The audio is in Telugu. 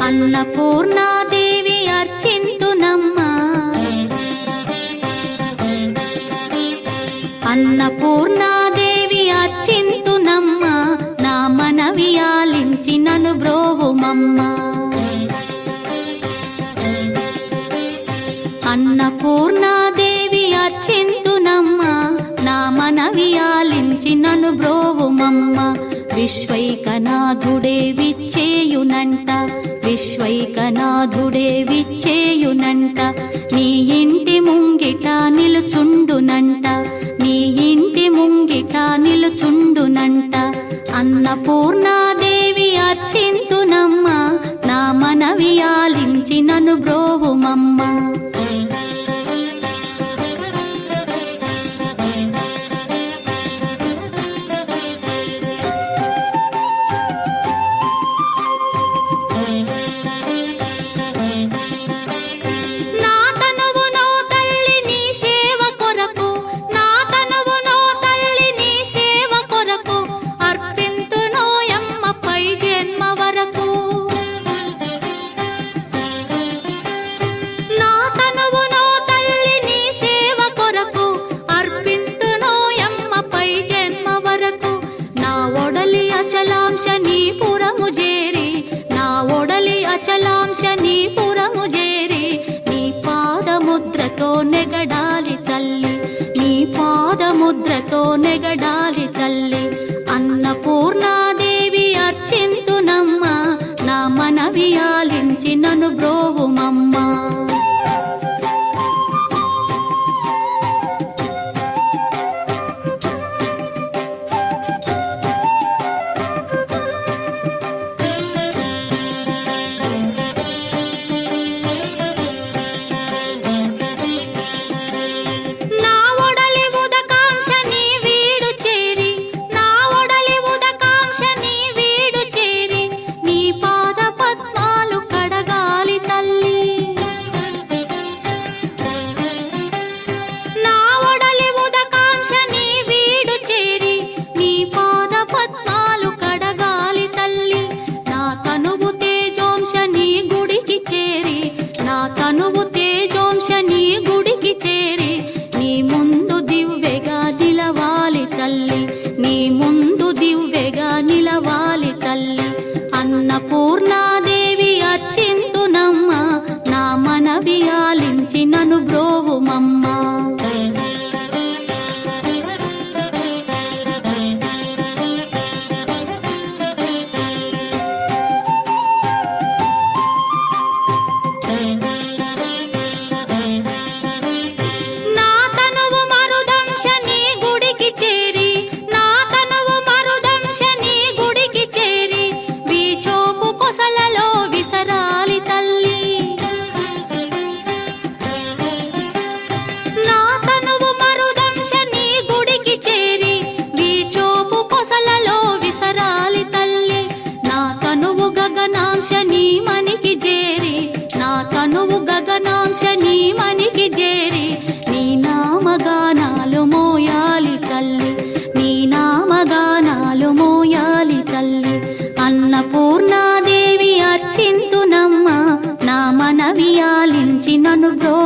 అన్నపూర్ణాదేవి అర్చింతునమ్మా, అన్నపూర్ణాదేవి అర్చింతునమ్మా, నా మనవి ఆలించి నన్ను బ్రోవుమమ్మా. అన్నపూర్ణాదేవి అర్చింతునమ్మా, నా మనవి ఆలించి నన్ను బ్రోవుమమ్మా. విశ్వైకనాథుడే విచ్చేయునంట, విశ్వైకనాథుడే విచ్చేయునంట, నీ ఇంటి ముంగిట నిలుచుండునంట, నీ ఇంటి ముంగిట నిలుచుండునంట. అన్నపూర్ణాదేవి అర్చింతునమ్మా, నా మనవి ఆలించి నన్ను బ్రోవుమమ్మా. అచలాంశనీపురము చేరి నీ పాదముద్రతో నెగడాలి తల్లి, నీ పాదముద్రతో నెగడాలి తల్లి. అన్నపూర్ణాదేవి అర్చింతునమ్మా, నా మనవి ఆలించి నన్ను బ్రోవుమమ్మా. తనువు తేజోంశని గుడికి చేరి నీ ముందు దివ్వెగా నిలవాలి తల్లి, నీ ముందు దివ్వెగా నిలవాలి తల్లి. అన్నపూర్ణాదేవి అర్చింతునమ్మా, నా మనవి ఆలించి నన్ను బ్రోవుమమ్మా. గగనాంశని మనికి చేరి, నా తనువు గగనాంశని మనికి చేరి నీ నామగానాలు మోయాలి తల్లి, నీ నామగానాలు మోయాలి తల్లి. అన్నపూర్ణాదేవి అర్చింతునమ్మా, నా మనవి ఆలించి నన్ను బ్రో